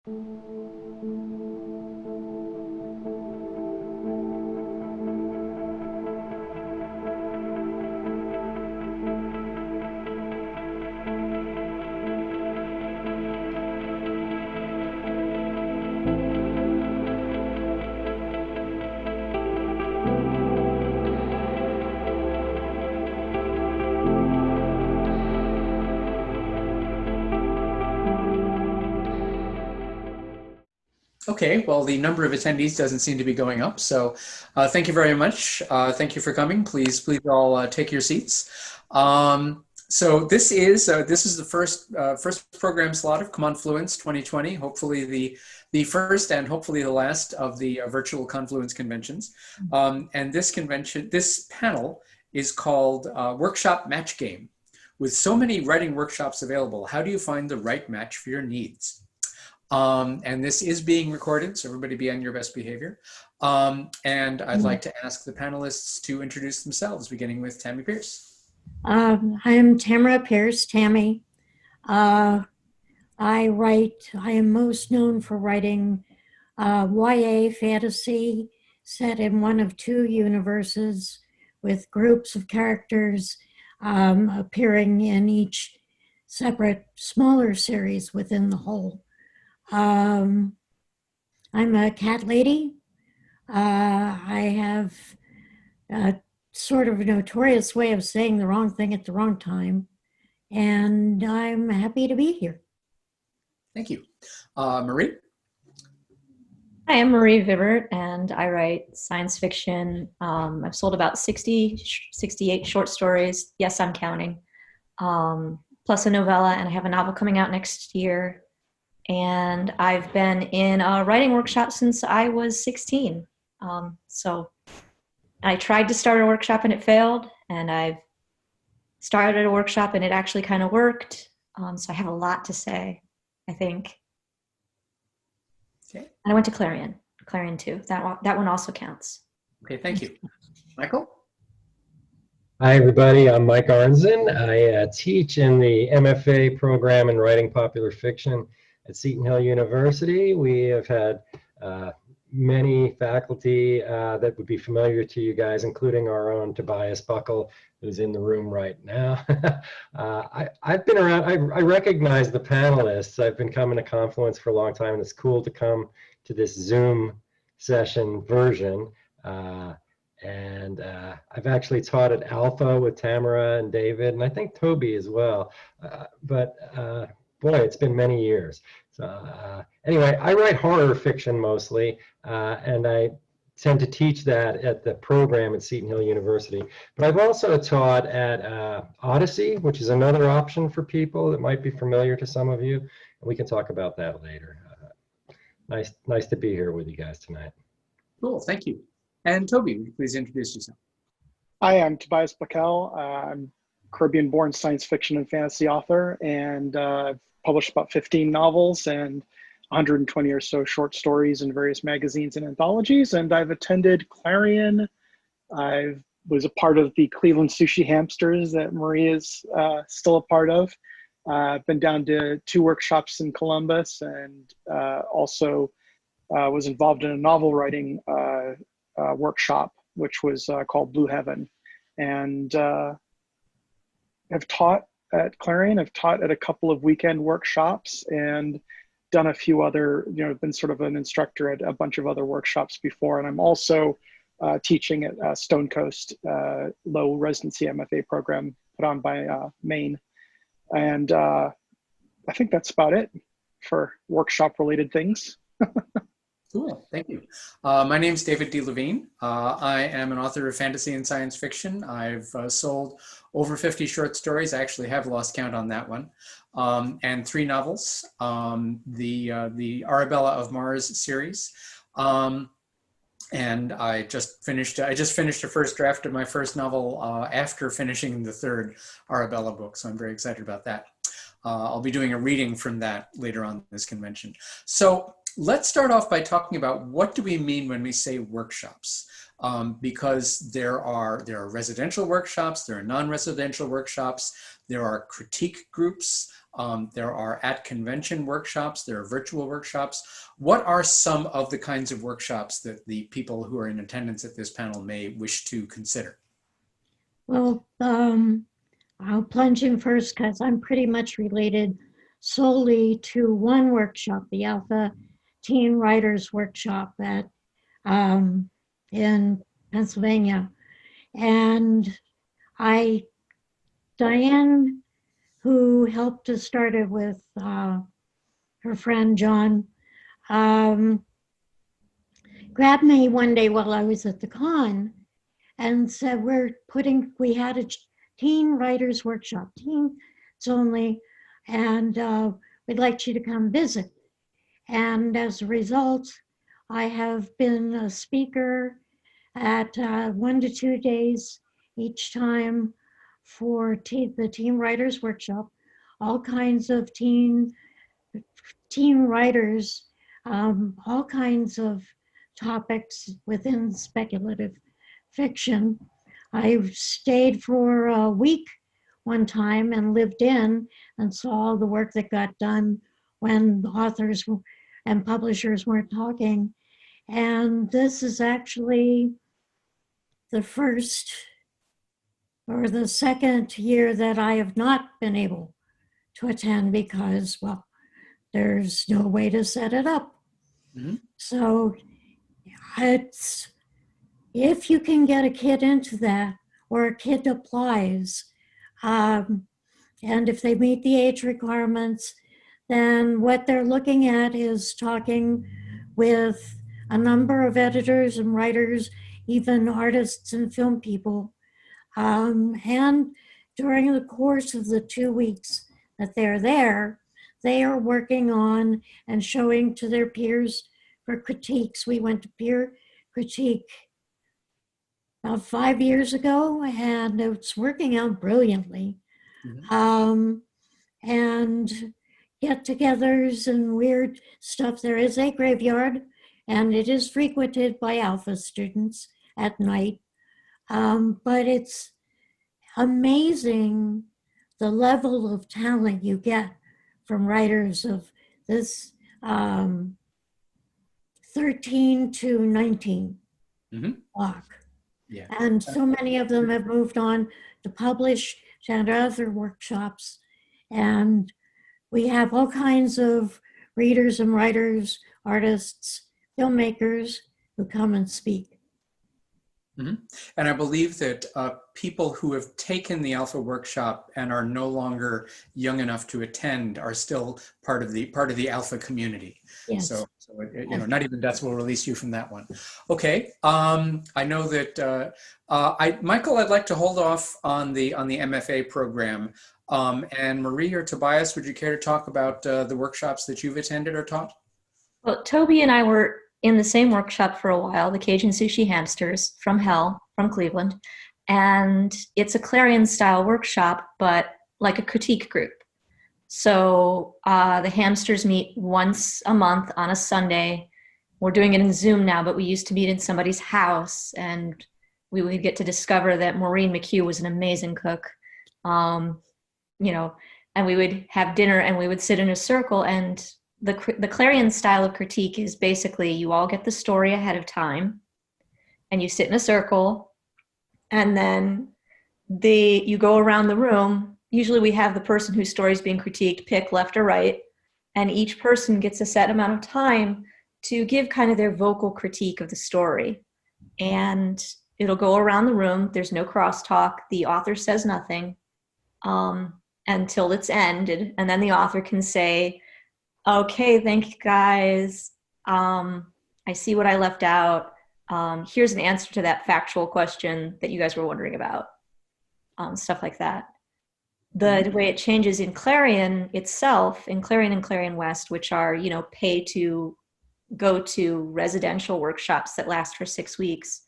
Okay, well, the number of attendees doesn't seem to be going up, so thank you very much. Thank you for coming. Please all take your seats. So this is the first program slot of Confluence 2020. Hopefully the first and hopefully the last of the virtual Confluence conventions. And this panel is called Workshop Matchgame. With so many writing workshops available, how do you find the right match for your needs? And this is being recorded, so everybody be on your best behavior. And I'd like to ask the panelists to introduce themselves, beginning with Tammy Pierce. I'm Tamora Pierce, Tammy. I am most known for writing YA fantasy set in one of two universes with groups of characters appearing in each separate smaller series within the whole. I'm a cat lady. I have a sort of a notorious way of saying the wrong thing at the wrong time, and I'm happy to be here. Thank you. Marie? Hi, I'm Marie Vivert, and I write science fiction. I've sold about 68 short stories. Yes, I'm counting. Plus a novella, and I have a novel coming out next year. And I've been in a writing workshop since I was 16. So I tried to start a workshop and it failed, and I've started a workshop and it actually kind of worked. So I have a lot to say, I think. Okay. And I went to Clarion too. That one also counts. Okay, thank you. Michael? Hi, everybody. I'm Mike Arnzen. I teach in the MFA program in writing popular fiction at Seton Hill University. We have had many faculty that would be familiar to you guys, including our own Tobias Buckell, who's in the room right now. I've been around, I recognize the panelists. I've been coming to Confluence for a long time, and it's cool to come to this Zoom session version. And I've actually taught at Alpha with Tamora and David, and I think Toby as well. Boy, it's been many years. So anyway, I write horror fiction mostly, and I tend to teach that at the program at Seton Hill University. But I've also taught at Odyssey, which is another option for people that might be familiar to some of you. And we can talk about that later. Nice to be here with you guys tonight. Cool, thank you. And Toby, would you please introduce yourself? Hi, I'm Tobias Paquel. I'm Caribbean-born science fiction and fantasy author, and I've published about 15 novels and 120 or so short stories in various magazines and anthologies. And I've attended Clarion. I was a part of the Cleveland Sushi Hamsters that Marie is still a part of. I've been down to 2 workshops in Columbus, and also was involved in a novel writing workshop, which was called Blue Heaven. And I've taught at Clarion. I've taught at a couple of weekend workshops and done a few other, been sort of an instructor at a bunch of other workshops before. And I'm also teaching at Stone Coast, low residency MFA program put on by Maine. And I think that's about it for workshop related things. Cool, thank you. My name's David D. Levine. I am an author of fantasy and science fiction. I've sold over 50 short stories. I actually have lost count on that one. And 3 novels, the Arabella of Mars series. And I just finished the first draft of my first novel after finishing the 3rd Arabella book. So I'm very excited about that. I'll be doing a reading from that later on this convention. So let's start off by talking about what do we mean when we say workshops, because there are residential workshops, there are non-residential workshops, there are critique groups, There are at convention workshops, there are virtual workshops. What are some of the kinds of workshops that the people who are in attendance at this panel may wish to consider? Well, I'll plunge in first because I'm pretty much related solely to one workshop, the Alpha Teen Writers Workshop at in Pennsylvania. And Diane, who helped to start it with her friend John, grabbed me one day while I was at the con and said, we had a teen writers workshop, teens only, and we'd like you to come visit. And as a result, I have been a speaker at 1 to 2 days each time for the Teen Writers Workshop, all kinds of teen writers, all kinds of topics within speculative fiction. I stayed for a week one time and lived in and saw all the work that got done when the authors and publishers weren't talking. And this is actually the first or the second year that I have not been able to attend because, well, there's no way to set it up. Mm-hmm. So if you can get a kid into that, or a kid applies, and if they meet the age requirements, then what they're looking at is talking with a number of editors and writers, even artists and film people. And during the course of the 2 weeks that they're there, they are working on and showing to their peers for critiques. We went to peer critique about 5 years ago, and it's working out brilliantly. Mm-hmm. And get-togethers and weird stuff. There is a graveyard, and it is frequented by Alpha students at night. But it's amazing the level of talent you get from writers of this 13 to 19 mm-hmm. block. Yeah. And so many of them have moved on to publish and other workshops. And we have all kinds of readers and writers, artists, filmmakers who come and speak. Mm-hmm. And I believe that people who have taken the Alpha workshop and are no longer young enough to attend are still part of the Alpha community. Yes. So not even Deaths will release you from that one. Okay. I know that Michael, I'd like to hold off on the MFA program. And Marie or Tobias, would you care to talk about the workshops that you've attended or taught? Well, Toby and I were in the same workshop for a while, the Cajun Sushi Hamsters from Hell, from Cleveland. And it's a Clarion style workshop, but like a critique group. So the hamsters meet once a month on a Sunday. We're doing it in Zoom now, but we used to meet in somebody's house, and we would get to discover that Maureen McHugh was an amazing cook. And we would have dinner and we would sit in a circle, and the Clarion style of critique is basically you all get the story ahead of time and you sit in a circle, and then you go around the room. Usually we have the person whose story is being critiqued pick left or right, and each person gets a set amount of time to give kind of their vocal critique of the story. And it'll go around the room. There's no crosstalk. The author says nothing until it's ended, and then the author can say, okay, thank you guys. I see what I left out. Here's an answer to that factual question that you guys were wondering about. Stuff like that. The way it changes in Clarion itself, in Clarion and Clarion West, which are, pay to go to residential workshops that last for 6 weeks,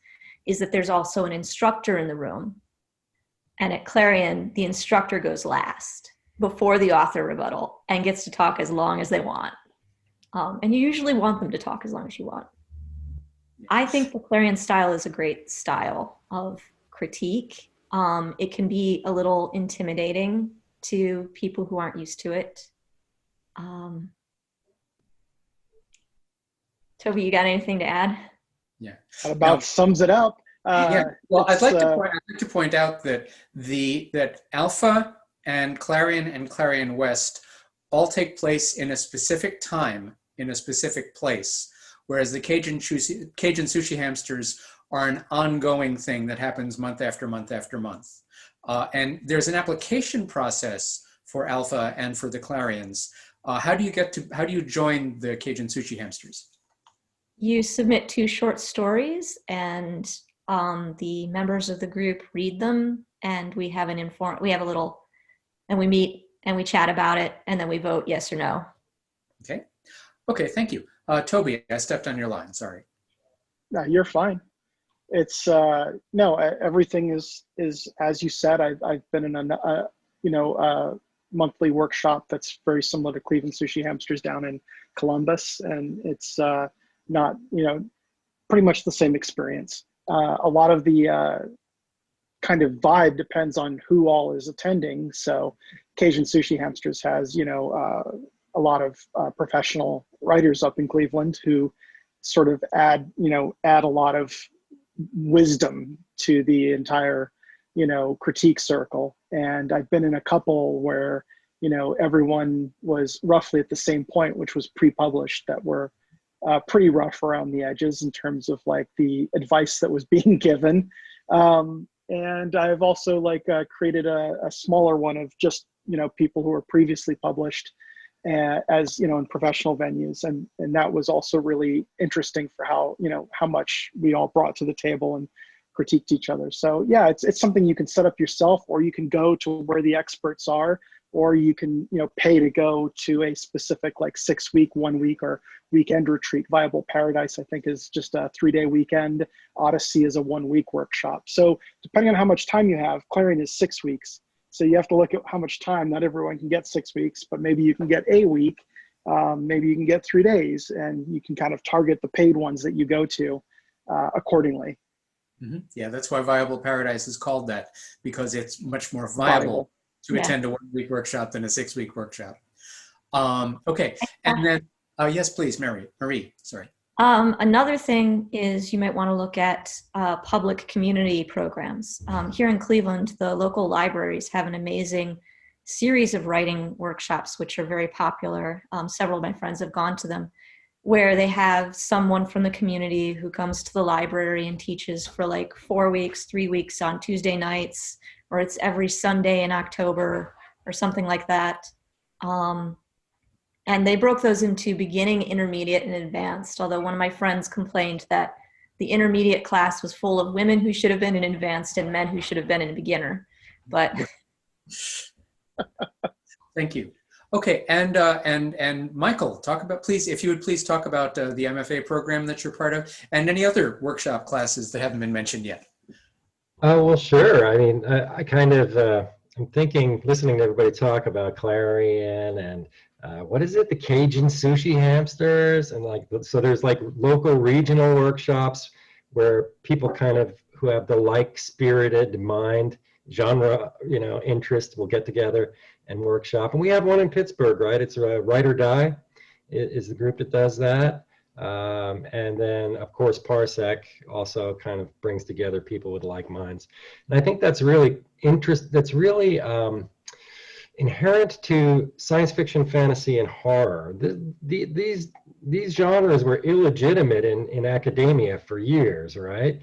is that there's also an instructor in the room. And at Clarion, the instructor goes last, before the author rebuttal, and gets to talk as long as they want. And you usually want them to talk as long as you want. I think the Clarion style is a great style of critique. It can be a little intimidating to people who aren't used to it. Toby, you got anything to add? Yeah. That about sums it up. Yeah. Well, I'd like to point out that that Alpha and Clarion West all take place in a specific time in a specific place, whereas the Cajun Sushi Hamsters are an ongoing thing that happens month after month after month. And there's an application process for Alpha and for the Clarions. How do you join the Cajun Sushi Hamsters? You submit 2 short stories, and the members of the group read them, and we have and we meet and we chat about it, and then we vote yes or no. Okay. Okay, thank you. Toby, I stepped on your line, sorry. No, you're fine. It's no, everything is as you said. I've been in a monthly workshop that's very similar to Cleveland Sushi Hamsters down in Columbus, and it's not pretty much the same experience. A lot of the kind of vibe depends on who all is attending. So Cajun Sushi Hamsters has a lot of professional writers up in Cleveland who sort of add a lot of wisdom to the entire critique circle. And I've been in a couple where everyone was roughly at the same point, which was pre-published, that were pretty rough around the edges in terms of like the advice that was being given. And I've also created a smaller one of just people who were previously published as in professional venues, and that was also really interesting for how much we all brought to the table and critiqued each other. So yeah, it's something you can set up yourself, or you can go to where the experts are, or you can pay to go to a specific 6-week, 1 week, or weekend retreat. Viable Paradise, I think, is just a 3-day weekend. Odyssey is a 1-week workshop. So depending on how much time you have, Clarion is 6 weeks. So you have to look at how much time. Not everyone can get 6 weeks, but maybe you can get a week. Maybe you can get 3 days, and you can kind of target the paid ones that you go to accordingly. Mm-hmm. Yeah, that's why Viable Paradise is called that, because it's much more viable to attend a 1-week workshop than a 6-week workshop. Okay, and then, yes, please, Marie, sorry. Another thing is you might want to look at public community programs. Here in Cleveland, the local libraries have an amazing series of writing workshops, which are very popular. Several of my friends have gone to them, where they have someone from the community who comes to the library and teaches for 4 weeks, 3 weeks on Tuesday nights, or it's every Sunday in October or something like that. And they broke those into beginning, intermediate, and advanced, although one of my friends complained that the intermediate class was full of women who should have been in advanced and men who should have been in beginner. But Thank you. Okay, and Michael, if you would please talk about the MFA program that you're part of, and any other workshop classes that haven't been mentioned yet. Well, sure. I mean, I kind of, I'm thinking, listening to everybody talk about Clarion and what is it, the Cajun Sushi Hamsters, and so there's local regional workshops where people kind of who have the like-spirited mind, genre, interest will get together and workshop. And we have one in Pittsburgh, right? It's Write or Die is the group that does that. And then, of course, Parsec also kind of brings together people with like minds. And I think that's really inherent to science fiction, fantasy, and horror. These genres were illegitimate in academia for years, right?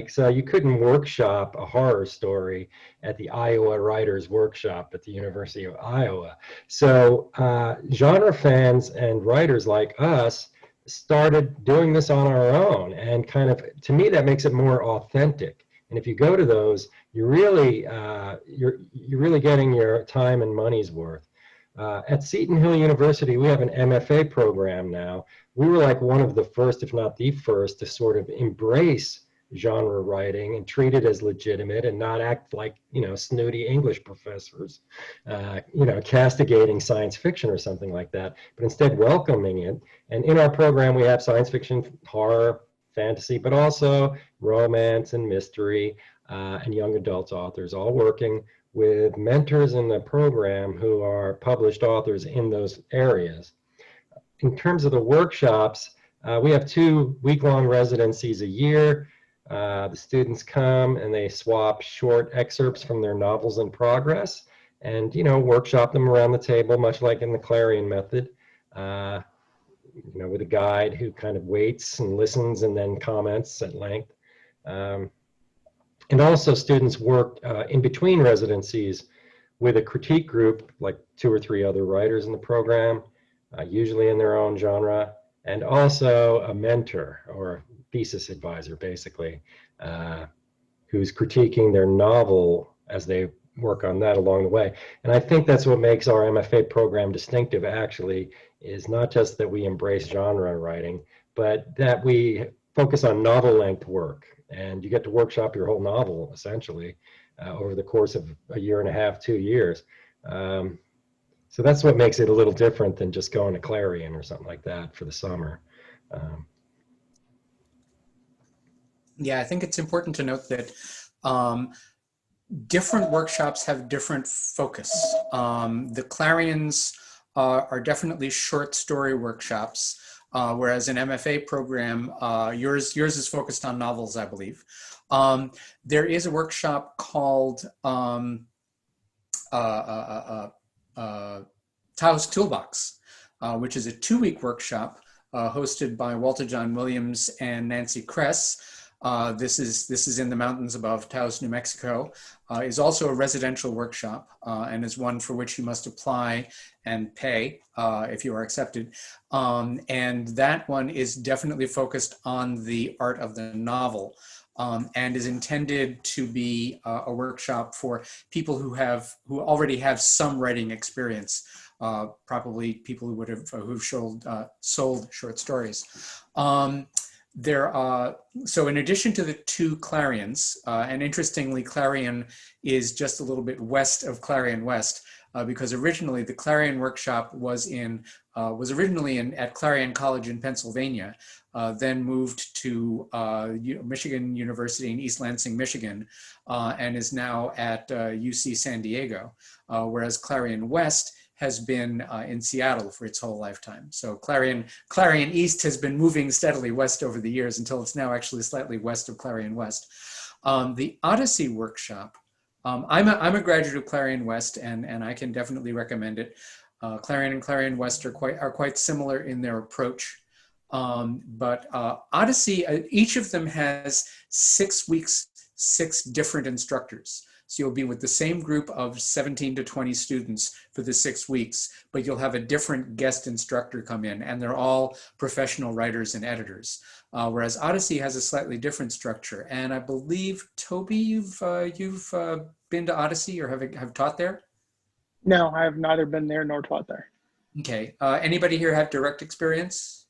So you couldn't workshop a horror story at the Iowa Writers Workshop at the University of Iowa. So genre fans and writers like us started doing this on our own, and kind of, to me, that makes it more authentic. And if you go to those, you're really getting your time and money's worth. At Seton Hill University, we have an MFA program now. We were one of the first, if not the first, to sort of embrace genre writing and treat it as legitimate and not act like, snooty English professors, castigating science fiction or something like that, but instead welcoming it. And in our program, we have science fiction, horror, fantasy, but also romance and mystery, and young adult authors all working with mentors in the program who are published authors in those areas. In terms of the workshops, we have 2 week-long residencies a year. The students come and they swap short excerpts from their novels in progress and, workshop them around the table, much like in the Clarion method, with a guide who kind of waits and listens and then comments at length. And also students work in between residencies with a critique group, like 2 or 3 other writers in the program, usually in their own genre, and also a mentor or thesis advisor, basically, who's critiquing their novel as they work on that along the way. And I think that's what makes our MFA program distinctive, actually, is not just that we embrace genre writing, but that we focus on novel length work. And you get to workshop your whole novel, essentially, over the course of a year and a half, 2 years. So that's what makes it a little different than just going to Clarion or something like that for the summer. Yeah, I think it's important to note that different workshops have different focus. The Clarions are definitely short story workshops, whereas an MFA program, yours is focused on novels, I believe. There is a workshop called Taos Toolbox, which is a 2-week workshop hosted by Walter John Williams and Nancy Kress. This is in the mountains above Taos, New Mexico. Is also a residential workshop and is one for which you must apply and pay if you are accepted. And that one is definitely focused on the art of the novel. And is intended to be a workshop for people who already have some writing experience, probably people who've sold short stories. So in addition to the 2 Clarions, and interestingly, Clarion is just a little bit west of Clarion West, because originally the Clarion workshop was originally at Clarion College in Pennsylvania, then moved to Michigan University in East Lansing, Michigan, and is now at UC San Diego, whereas Clarion West has been in Seattle for its whole lifetime. So Clarion East has been moving steadily west over the years until it's now actually slightly west of Clarion West. The Odyssey workshop, I'm a graduate of Clarion West, and I can definitely recommend it. Clarion and Clarion West are quite similar in their approach. But Odyssey, each of them has 6 weeks, 6 different instructors. So you'll be with the same group of 17 to 20 students for the 6 weeks, but you'll have a different guest instructor come in, and they're all professional writers and editors. Whereas Odyssey has a slightly different structure. And I believe, Toby, you've been to Odyssey or have taught there? No, I have neither been there nor taught there. Okay. Anybody here have direct experience?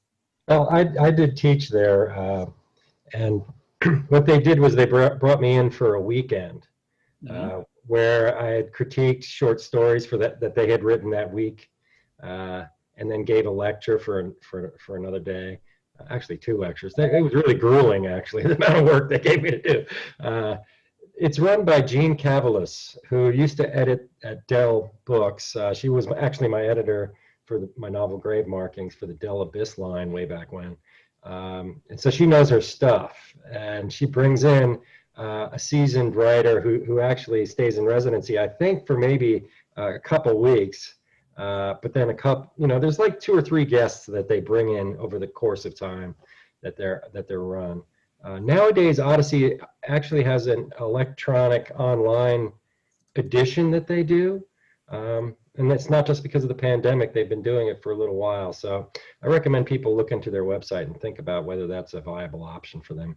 Well, I did teach there, and what they did was they brought me in for a weekend. Where I had critiqued short stories that they had written that week, and then gave a lecture for another day. Actually, 2 lectures. It was really grueling, actually, the amount of work they gave me to do. It's run by Jean Cavalis, who used to edit at Dell Books. She was actually my editor for my novel Grave Markings for the Dell Abyss line way back when. And so she knows her stuff, and she brings in a seasoned writer who actually stays in residency, I think, for maybe a couple weeks. But then there's like 2 or 3 guests that they bring in over the course of time that they're run. Nowadays, Odyssey actually has an electronic online edition that they do. And that's not just because of the pandemic. They've been doing it for a little while. So I recommend people look into their website and think about whether that's a viable option for them.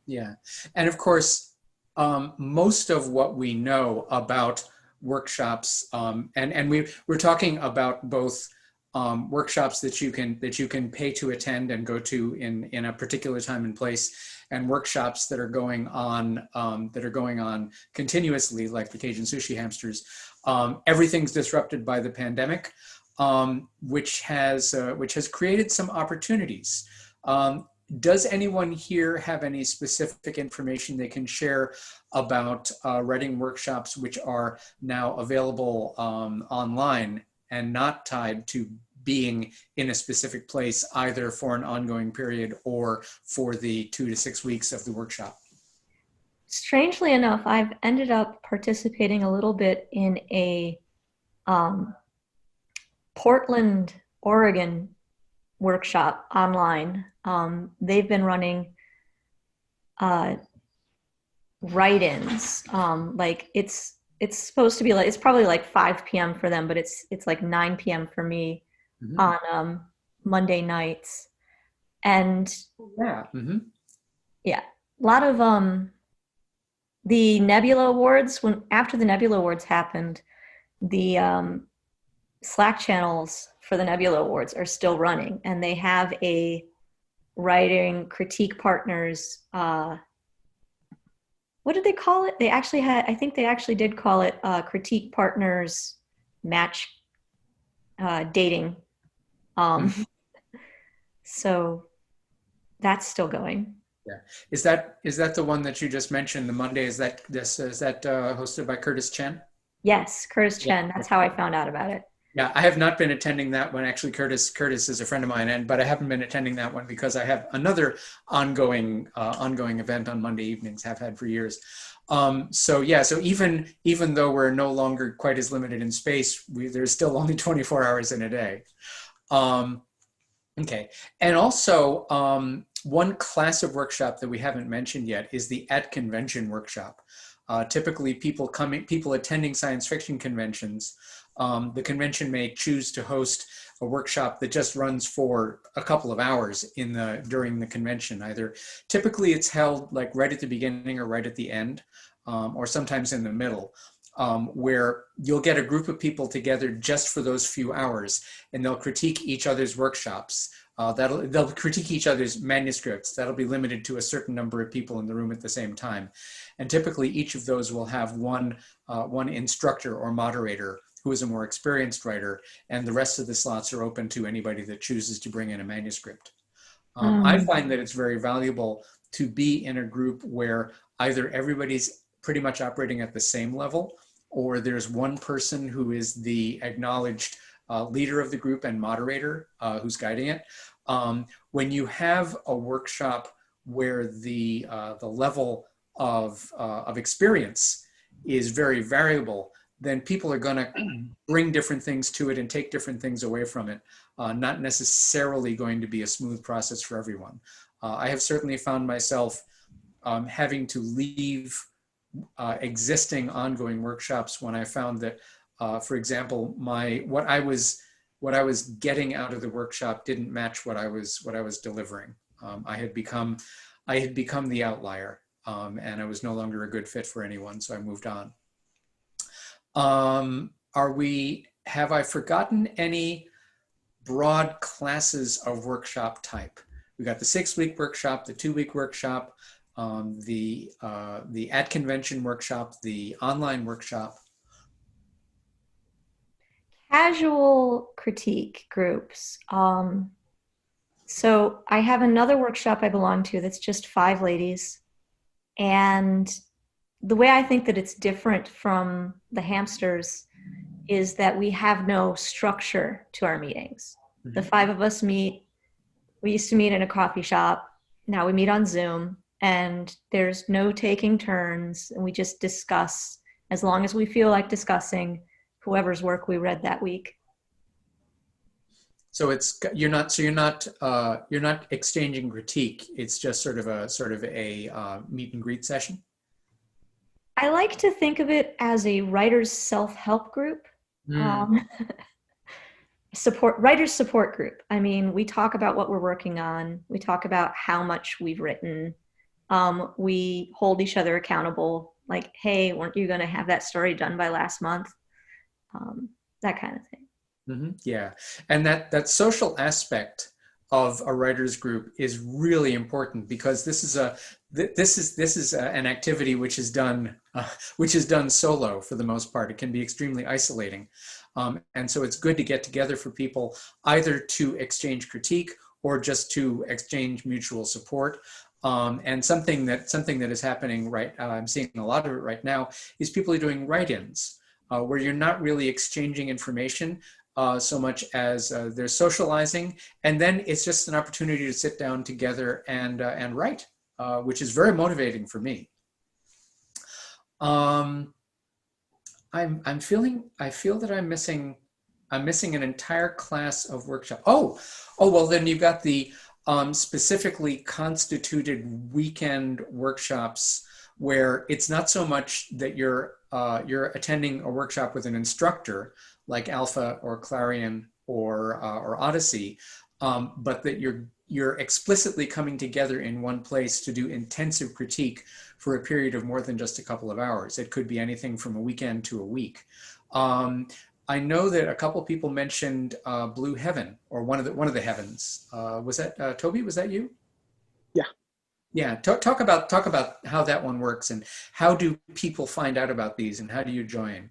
Yeah. And of course, most of what we know about workshops, and we're talking about both workshops that you can pay to attend and go to in a particular time and place, and workshops that are going on continuously, like the Cajun Sushi Hamsters. Everything's disrupted by the pandemic, which has created some opportunities. Does anyone here have any specific information they can share about writing workshops which are now available online and not tied to being in a specific place, either for an ongoing period or for the 2 to 6 weeks of the workshop? Strangely enough, I've ended up participating a little bit in a Portland, Oregon workshop online. They've been running write-ins. Like it's supposed to be like, it's probably like 5 p.m. for them, but it's like 9 p.m. for me on Monday nights. And Yeah. yeah, a lot of the Nebula Awards, after the Nebula Awards happened, the Slack channels for the Nebula Awards are still running, and they have a writing critique partners. What did they call it? They actually had, I think they actually did call it critique partners match dating. So that's still going. Yeah. Is that the one that you just mentioned, the Monday? Is that hosted by Curtis Chen? Yes, Curtis Chen. That's how I found out about it. Yeah, I have not been attending that one. Actually, Curtis is a friend of mine, but I haven't been attending that one because I have another ongoing event on Monday evenings, have had for years. So yeah, so even though we're no longer quite as limited in space, there's still only 24 hours in a day. Okay, and also one class of workshop that we haven't mentioned yet is the at convention workshop. Typically, people attending science fiction conventions, the convention may choose to host a workshop that just runs for a couple of hours during the convention. Typically it's held like right at the beginning or right at the end, or sometimes in the middle, where you'll get a group of people together just for those few hours, and they'll critique each other's workshops. They'll critique each other's manuscripts. That'll be limited to a certain number of people in the room at the same time. And typically each of those will have one instructor or moderator who is a more experienced writer, and the rest of the slots are open to anybody that chooses to bring in a manuscript. I find that it's very valuable to be in a group where either everybody's pretty much operating at the same level, or there's one person who is the acknowledged leader of the group and moderator who's guiding it. When you have a workshop where the level of experience is very variable, then people are going to bring different things to it and take different things away from it. Not necessarily going to be a smooth process for everyone. I have certainly found myself having to leave existing ongoing workshops when I found that, for example, what I was getting out of the workshop didn't match what I was delivering. I had become the outlier, and I was no longer a good fit for anyone, so I moved on. Have I forgotten any broad classes of workshop type? We got the 6-week workshop, the 2-week workshop, the at convention workshop, the online workshop. Casual critique groups. So I have another workshop I belong to that's just 5 ladies. And the way I think that it's different from the hamsters is that we have no structure to our meetings. The 5 of us meet. We used to meet in a coffee shop. Now we meet on Zoom, and there's no taking turns, and we just discuss as long as we feel like discussing whoever's work we read that week. So you're not exchanging critique. It's just sort of a meet and greet session. I like to think of it as a writer's self-help group. Writer's support group. I mean, we talk about what we're working on. We talk about how much we've written. We hold each other accountable. Like, hey, weren't you going to have that story done by last month? That kind of thing. Yeah, and that social aspect of a writers group is really important, because this is an activity which is done solo for the most part. It can be extremely isolating, and so it's good to get together for people either to exchange critique or just to exchange mutual support. And something that is happening right, I'm seeing a lot of it right now, is people are doing write-ins where you're not really exchanging information so much as they're socializing, and then it's just an opportunity to sit down together and write, which is very motivating for me. I feel that I'm missing an entire class of workshop. Oh, well, then you've got the specifically constituted weekend workshops where it's not so much that you're attending a workshop with an instructor like Alpha or Clarion or Odyssey, but that you're explicitly coming together in one place to do intensive critique for a period of more than just a couple of hours. It could be anything from a weekend to a week. I know that a couple people mentioned Blue Heaven, or one of the heavens. Was that Toby? Was that you? Yeah. Yeah. Talk about how that one works, and how do people find out about these, and how do you join?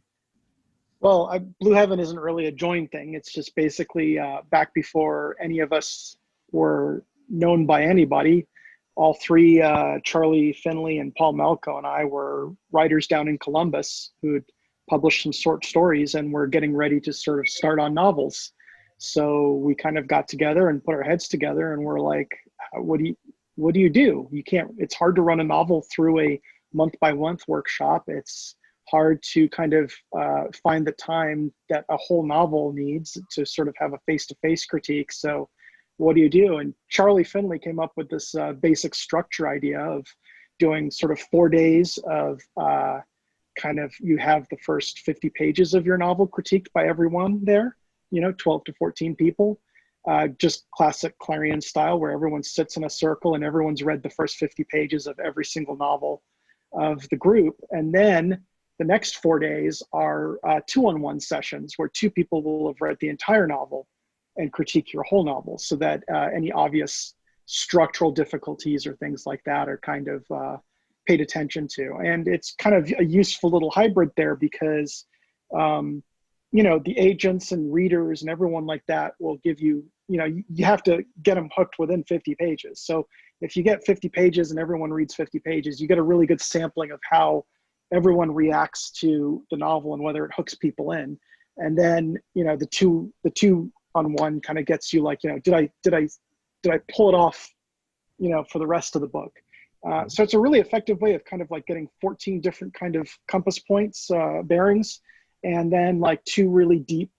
Well, Blue Heaven isn't really a join thing. It's just basically back before any of us were known by anybody. All three, Charlie Finley and Paul Malco and I, were writers down in Columbus who'd published some short stories and were getting ready to sort of start on novels. So we kind of got together and put our heads together, and we're like, what do you do? You can't, it's hard to run a novel through a month-by-month workshop. It's hard to kind of find the time that a whole novel needs to sort of have a face-to-face critique. So what do you do? And Charlie Finley came up with this basic structure idea of doing sort of 4 days of kind of, you have the first 50 pages of your novel critiqued by everyone there, 12 to 14 people, just classic Clarion style, where everyone sits in a circle and everyone's read the first 50 pages of every single novel of the group. And then the next 4 days are 2-on-1 sessions where 2 people will have read the entire novel and critique your whole novel, so that any obvious structural difficulties or things like that are kind of paid attention to. And it's kind of a useful little hybrid there, because the agents and readers and everyone like that will give you, you have to get them hooked within 50 pages. So if you get 50 pages and everyone reads 50 pages, you get a really good sampling of how everyone reacts to the novel and whether it hooks people in. And then, the two-on-one kind of gets you like, did I pull it off, for the rest of the book? So it's a really effective way of kind of like getting 14 different kind of compass points, bearings, and then like 2 really deep,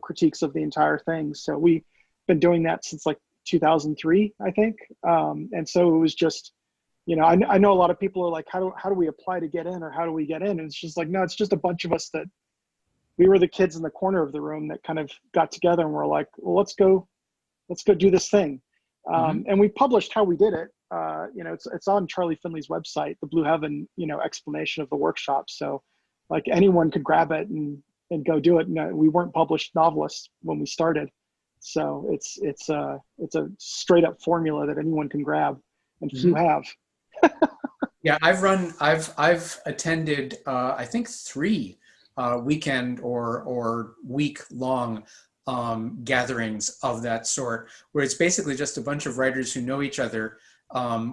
critiques of the entire thing. So we've been doing that since like 2003, I think. And so it was just, I know a lot of people are like, how do we apply to get in, or how do we get in? And it's just like, no, it's just a bunch of us that we were the kids in the corner of the room that kind of got together and were like, well, let's go do this thing. And we published how we did it. It's on Charlie Finley's website, the Blue Heaven, explanation of the workshop. So like anyone could grab it and go do it. No, we weren't published novelists when we started. So it's a straight up formula that anyone can grab, and few have. Yeah, I've attended, I think 3 weekend or week long gatherings of that sort, where it's basically just a bunch of writers who know each other.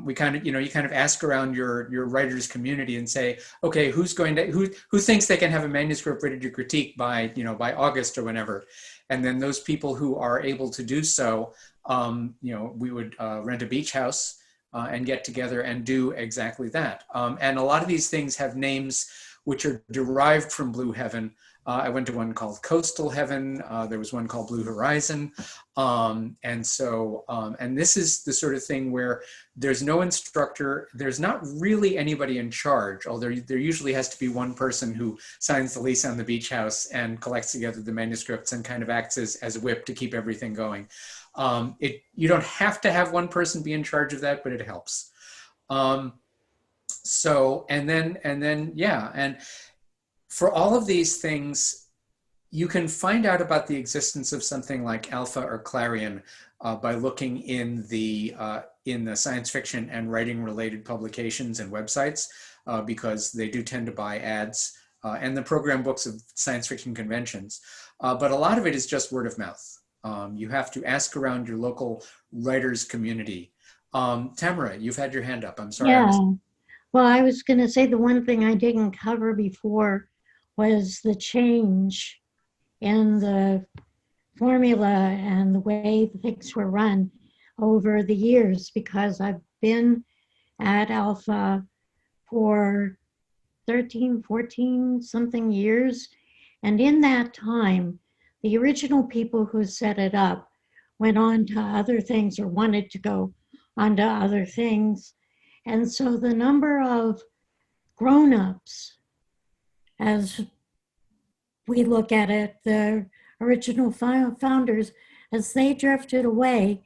We kind of, you kind of ask around your writers community and say, okay, who thinks they can have a manuscript ready to critique by August or whenever. And then those people who are able to do so, we would rent a beach house and get together and do exactly that. And a lot of these things have names which are derived from Blue Heaven. I went to one called Coastal Heaven. There was one called Blue Horizon. And this is the sort of thing where there's no instructor. There's not really anybody in charge, although there usually has to be one person who signs the lease on the beach house and collects together the manuscripts and kind of acts as a whip to keep everything going. You don't have to have one person be in charge of that, but it helps. And for all of these things, you can find out about the existence of something like Alpha or Clarion by looking in the science fiction and writing related publications and websites, because they do tend to buy ads and the program books of science fiction conventions. But a lot of it is just word of mouth. You have to ask around your local writers community. Tamora, you've had your hand up. I'm sorry. Yeah. Well, I was going to say the one thing I didn't cover before was the change in the formula and the way things were run over the years, because I've been at Alpha for 13, 14 something years. And in that time, the original people who set it up went on to other things or wanted to go on to other things. And so the number of grown-ups, as we look at it, the original founders, as they drifted away,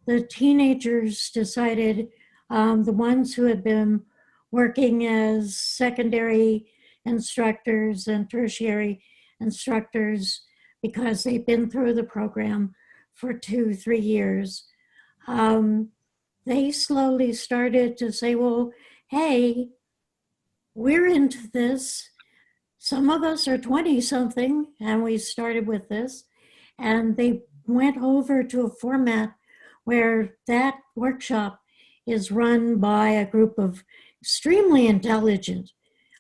the teenagers decided, the ones who had been working as secondary instructors and tertiary instructors, because they've been through the program for 2-3 years, they slowly started to say, well, hey, we're into this. Some of us are 20-something, and we started with this. And they went over to a format where that workshop is run by a group of extremely intelligent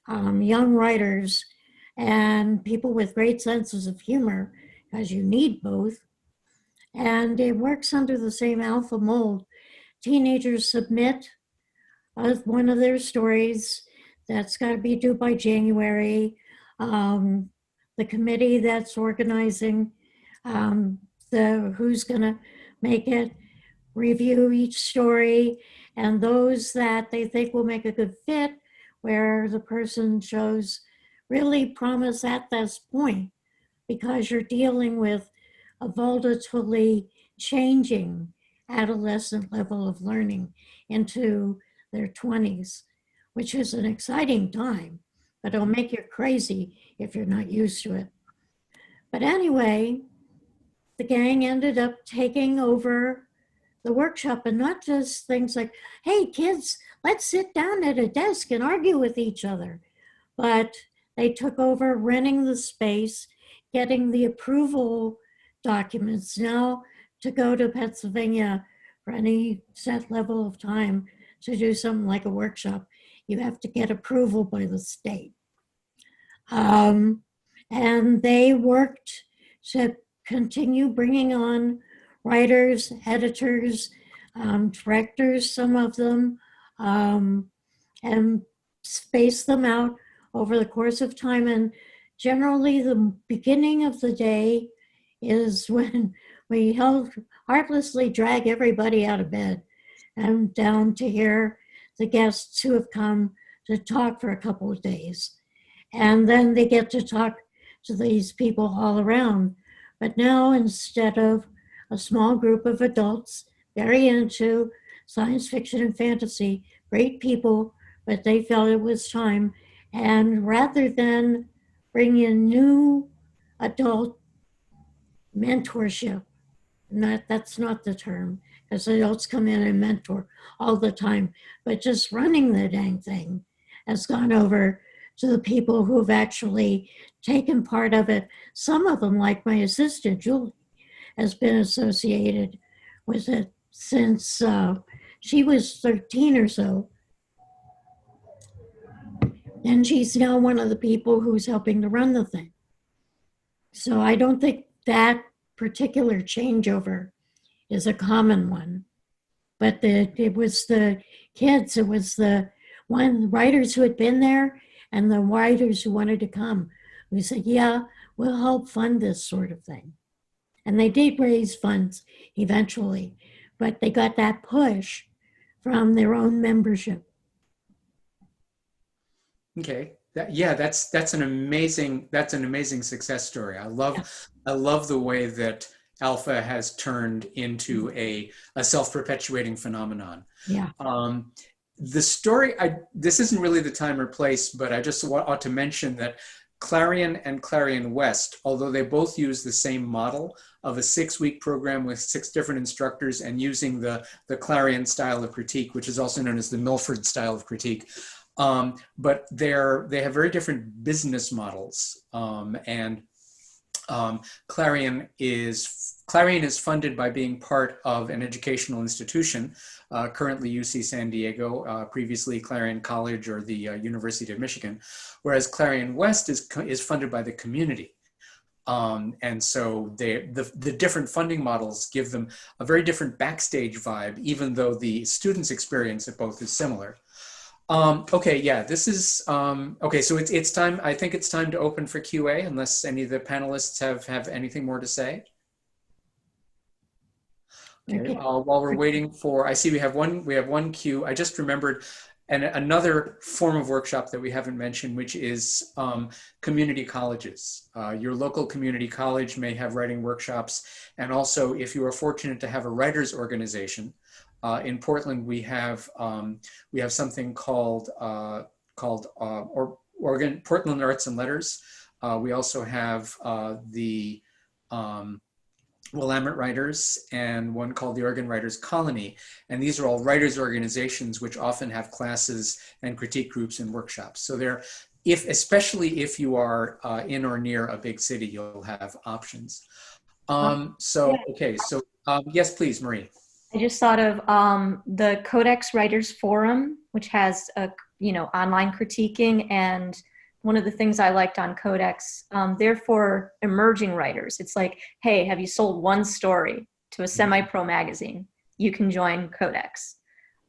young writers and people with great senses of humor, because you need both. And it works under the same alpha mold. Teenagers submit one of their stories. That's got to be due by January. The committee that's organizing who's going to make it review each story, and those that they think will make a good fit, where the person shows really promise at this point, because you're dealing with a volatilely changing adolescent level of learning into their 20s, which is an exciting time, but it'll make you crazy if you're not used to it. But anyway, the gang ended up taking over the workshop, and not just things like, hey kids, let's sit down at a desk and argue with each other, but they took over renting the space, getting the approval documents. Now to go to Pennsylvania for any set level of time to do something like a workshop, you have to get approval by the state. And they worked to continue bringing on writers, editors, directors, some of them, and space them out over the course of time. And generally the beginning of the day is when we heartlessly drag everybody out of bed and down to hear the guests who have come to talk for a couple of days. And then they get to talk to these people all around. But now, instead of a small group of adults very into science fiction and fantasy, great people, but they felt it was time. And rather than bring in new adult mentorship, that's not the term, because adults come in and mentor all the time, but just running the dang thing has gone over to the people who've actually taken part of it. Some of them, like my assistant, Julie, has been associated with it since she was 13 or so. And she's now one of the people who's helping to run the thing. So I don't think that particular changeover is a common one. But it was the kids, it was the writers who had been there and the writers who wanted to come, who said, yeah, we'll help fund this sort of thing. And they did raise funds eventually, but they got that push from their own membership. Okay. That's an amazing success story. I love the way that Alpha has turned into a self-perpetuating phenomenon. Yeah. The story, this isn't really the time or place, but I just ought to mention that Clarion and Clarion West, although they both use the same model of a 6-week program with 6 different instructors and using the Clarion style of critique, which is also known as the Milford style of critique, but they have very different business models. And Clarion is funded by being part of an educational institution, currently UC San Diego, previously Clarion College or the University of Michigan, whereas Clarion West is funded by the community. And so the different funding models give them a very different backstage vibe, even though the students' experience at both is similar. Okay, yeah, this is, okay, so it's time, I think it's time to open for QA, unless any of the panelists have anything more to say. Okay, while we're waiting for, I see we have one queue. I just remembered another form of workshop that we haven't mentioned, which is community colleges. Your local community college may have writing workshops. And also, if you are fortunate to have a writers organization, in Portland, we have something called Portland Arts and Letters. We also have the Willamette Writers and one called the Oregon Writers Colony. And these are all writers organizations which often have classes and critique groups and workshops. So they're, especially if you are in or near a big city, you'll have options. Okay, so yes, please, Marie. I just thought of the Codex Writers Forum, which has online critiquing, and one of the things I liked on Codex, they're for emerging writers. It's like, hey, have you sold one story to a semi-pro magazine? You can join Codex.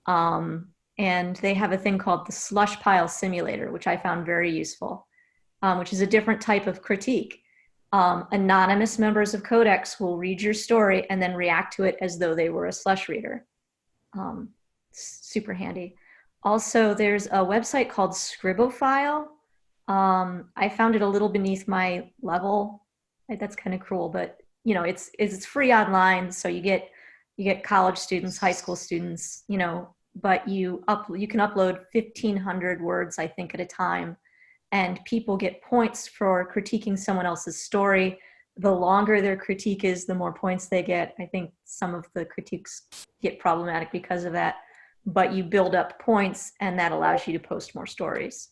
And they have a thing called the Slush Pile Simulator, which I found very useful, which is a different type of critique. Anonymous members of Codex will read your story and then react to it as though they were a slush reader. Super handy. Also, there's a website called Scribophile. I found it a little beneath my level. That's kind of cruel, but it's free online, so you get college students, high school students, but you can upload 1,500 words, I think, at a time. And people get points for critiquing someone else's story. The longer their critique is, the more points they get. I think some of the critiques get problematic because of that, but you build up points and that allows you to post more stories.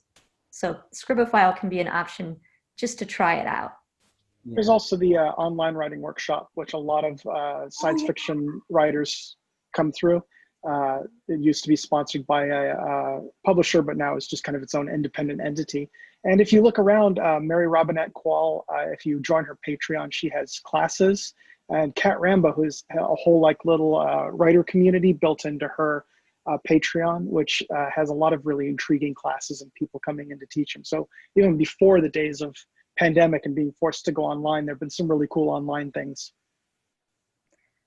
So Scribophile can be an option just to try it out. There's also the online writing workshop, which a lot of science fiction writers come through. It used to be sponsored by a publisher, but now it's just kind of its own independent entity. And if you look around, Mary Robinette Quall, if you join her Patreon, she has classes. And Kat Rambo, who's a whole little writer community built into her Patreon, which has a lot of really intriguing classes and people coming in to teach them. So even before the days of pandemic and being forced to go online, there have been some really cool online things.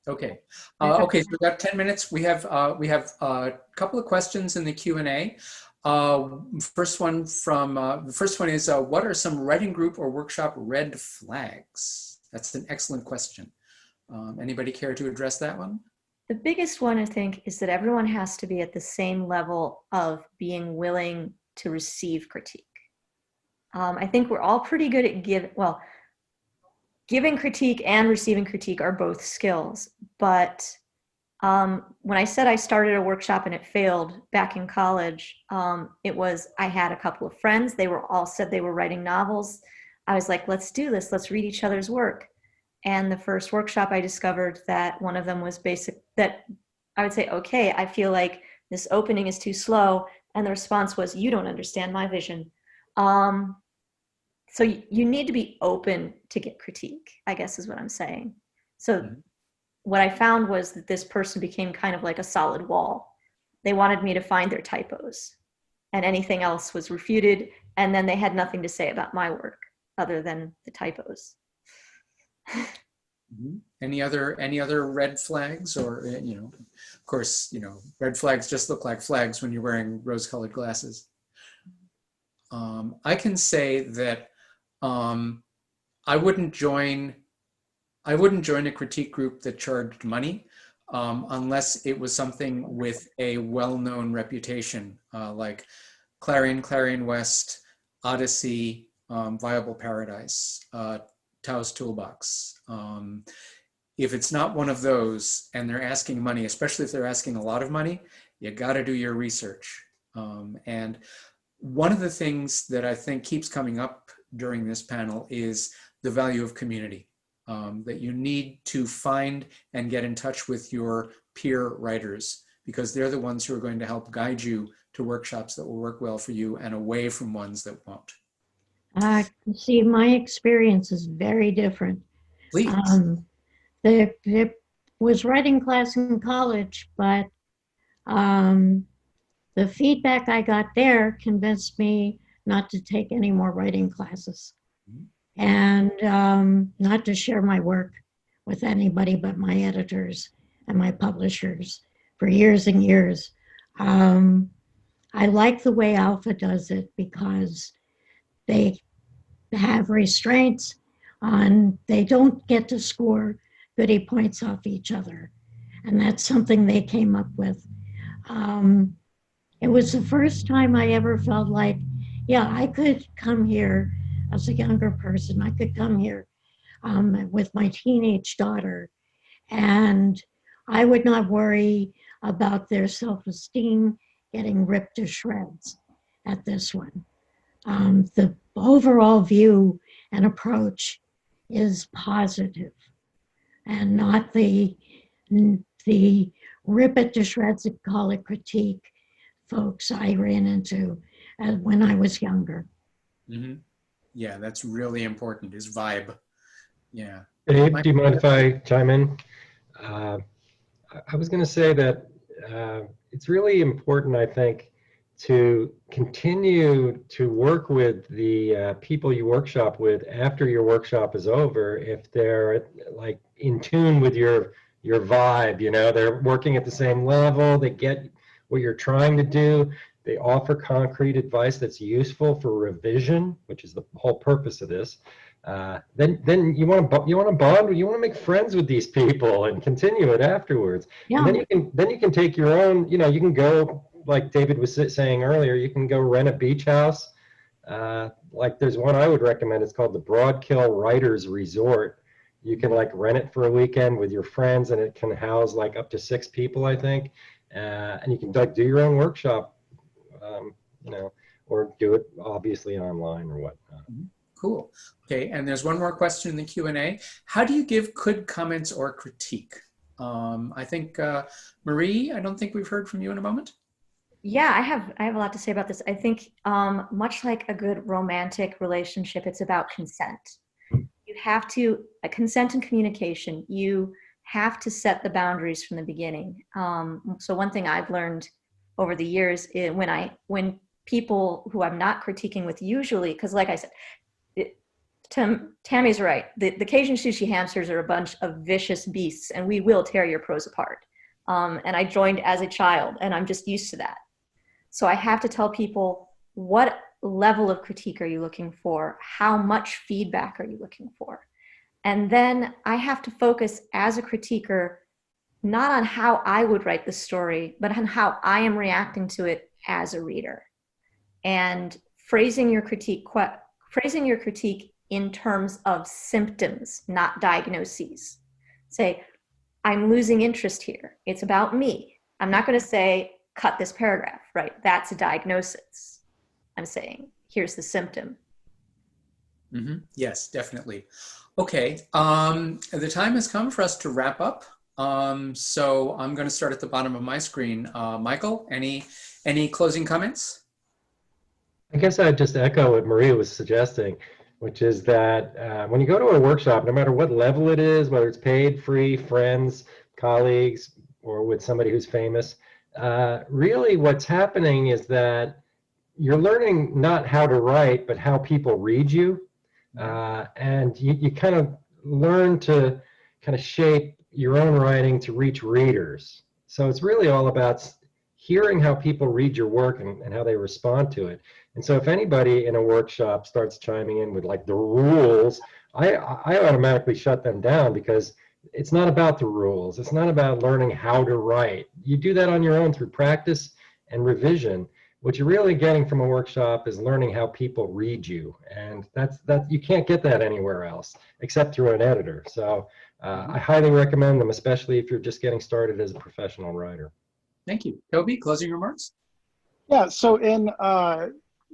Okay. Okay, so we've got 10 minutes. We have a couple of questions in the Q&A. The first one is, what are some writing group or workshop red flags? That's an excellent question. Anybody care to address that one? The biggest one, I think, is that everyone has to be at the same level of being willing to receive critique. I think we're all pretty good at giving critique and receiving critique are both skills. But when I said I started a workshop and it failed back in college, I had a couple of friends. They were all said they were writing novels. I was like, let's do this. Let's read each other's work. And the first workshop, I discovered that one of them was that I would say, okay, I feel like this opening is too slow. And the response was, you don't understand my vision. So you need to be open to get critique, I guess is what I'm saying. So what I found was that this person became kind of like a solid wall. They wanted me to find their typos, and anything else was refuted. And then they had nothing to say about my work other than the typos. Any other red flags, or of course, red flags just look like flags when you're wearing rose-colored glasses. I can say that I wouldn't join a critique group that charged money unless it was something with a well-known reputation, like Clarion, Clarion West, Odyssey, Viable Paradise, Tao's Toolbox. If it's not one of those and they're asking money, especially if they're asking a lot of money, you got to do your research. And one of the things that I think keeps coming up during this panel is the value of community, that you need to find and get in touch with your peer writers, because they're the ones who are going to help guide you to workshops that will work well for you and away from ones that won't. See, my experience is very different. Please. There was writing class in college, but the feedback I got there convinced me not to take any more writing classes and not to share my work with anybody but my editors and my publishers for years and years. I like the way Alpha does it because they have restraints on, they don't get to score goody points off each other. And that's something they came up with. It was the first time I ever felt like, yeah, I could come here as a younger person. I could come here with my teenage daughter, and I would not worry about their self-esteem getting ripped to shreds at this one. The overall view and approach is positive and not the rip it to shreds and call it critique folks I ran into when I was younger. Mm-hmm. Yeah, that's really important, is vibe. Yeah. Dave, do you mind if I chime in? I was going to say that it's really important, I think, to continue to work with the people you workshop with after your workshop is over, if they're like in tune with your vibe, you know, they're working at the same level, they get what you're trying to do, they offer concrete advice that's useful for revision, which is the whole purpose of this. Then you want to bond, you want to make friends with these people and continue it afterwards. Yeah. And then you can take your own, you know, you can go, like David was saying earlier, you can go rent a beach house. Like there's one I would recommend, it's called the Broadkill Writers Resort. You can like rent it for a weekend with your friends, and it can house like up to 6 people, I think. And you can like do your own workshop, you know, or do it obviously online or whatnot. Cool. Okay, and there's one more question in the Q&A. How do you give could comments or critique? I think, Marie, I don't think we've heard from you in a moment. Yeah, I have a lot to say about this. I think much like a good romantic relationship, it's about consent. You have to, consent and communication, you have to set the boundaries from the beginning. So one thing I've learned over the years is when people who I'm not critiquing with usually, because like I said, Tammy's right. The Cajun sushi hamsters are a bunch of vicious beasts, and we will tear your prose apart. And I joined as a child, and I'm just used to that. So I have to tell people, what level of critique are you looking for? How much feedback are you looking for? And then I have to focus as a critiquer, not on how I would write the story, but on how I am reacting to it as a reader. And phrasing your critique in terms of symptoms, not diagnoses. Say, I'm losing interest here. It's about me. I'm not going to say, cut this paragraph, right? That's a diagnosis. I'm saying, here's the symptom. Mm-hmm. Yes, definitely. Okay, the time has come for us to wrap up. So I'm going to start at the bottom of my screen. Michael, any closing comments? I guess I'd just echo what Maria was suggesting, which is that when you go to a workshop, no matter what level it is, whether it's paid, free, friends, colleagues, or with somebody who's famous, really what's happening is that you're learning not how to write, but how people read you. And you kind of learn to kind of shape your own writing to reach readers. So it's really all about hearing how people read your work and how they respond to it. And so if anybody in a workshop starts chiming in with like the rules, I automatically shut them down, because it's not about the rules. It's not about learning how to write. You do that on your own through practice and revision. What you're really getting from a workshop is learning how people read you. And that's you can't get that anywhere else except through an editor. So I highly recommend them, especially if you're just getting started as a professional writer. Thank you. Toby, closing remarks? Yeah, so in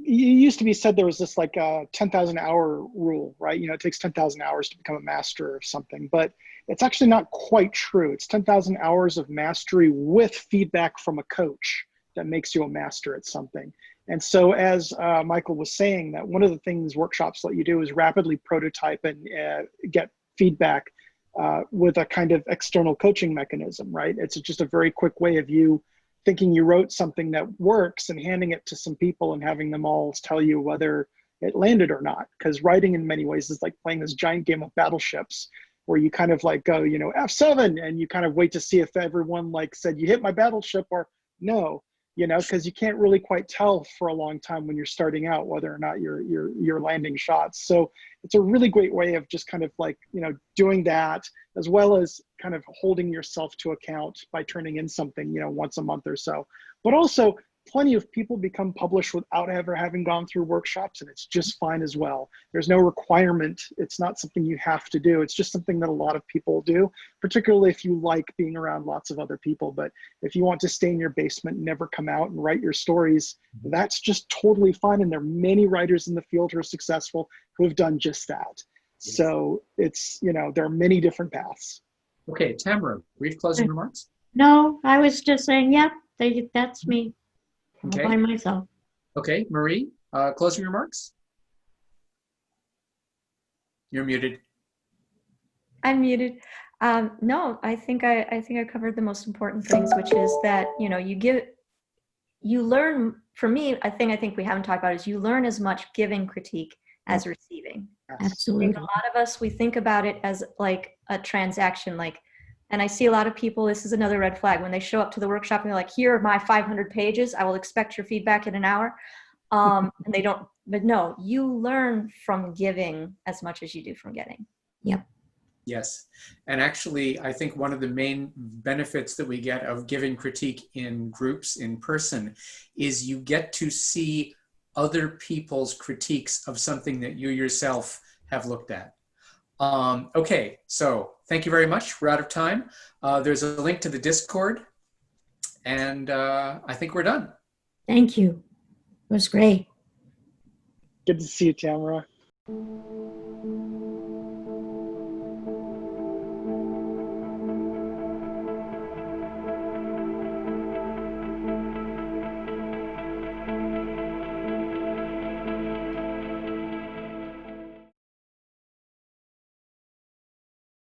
used to be said there was this like 10,000 hour rule, right? You know, it takes 10,000 hours to become a master of something, but it's actually not quite true. It's 10,000 hours of mastery with feedback from a coach that makes you a master at something. And so as Michael was saying, that one of the things workshops let you do is rapidly prototype and get feedback with a kind of external coaching mechanism, right? It's just a very quick way of you thinking you wrote something that works and handing it to some people and having them all tell you whether it landed or not. Because writing in many ways is like playing this giant game of battleships where you kind of like go, you know, F7, and you kind of wait to see if everyone like said, you hit my battleship or no, you know, because you can't really quite tell for a long time when you're starting out whether or not you're landing shots. So it's a really great way of just kind of like, you know, doing that, as well as kind of holding yourself to account by turning in something, you know, once a month or so. But also, plenty of people become published without ever having gone through workshops, and it's just fine as well. There's no requirement. It's not something you have to do. It's just something that a lot of people do, particularly if you like being around lots of other people. But if you want to stay in your basement and never come out and write your stories, that's just totally fine. And there are many writers in the field who are successful who have done just that. So it's, you know, there are many different paths. Okay, Tamara, brief closing remarks? No, I was just saying, yep, that's me. Okay. All by myself. Okay, Marie, closing remarks? You're muted. I'm muted. No, I think I covered the most important things, which is that, you know, you learn. For me, I think we haven't talked about is you learn as much giving critique as receiving. Absolutely. I think a lot of us, we think about it as like a transaction, like, and I see a lot of people, this is another red flag, when they show up to the workshop and they're like, here are my 500 pages, I will expect your feedback in an hour. And they don't, but no, you learn from giving as much as you do from getting. Yep. Yes. And actually, I think one of the main benefits that we get of giving critique in groups in person is you get to see other people's critiques of something that you yourself have looked at. Okay, so thank you very much. We're out of time. There's a link to the Discord, and I think we're done. Thank you. It was great. Good to see you, Tamara.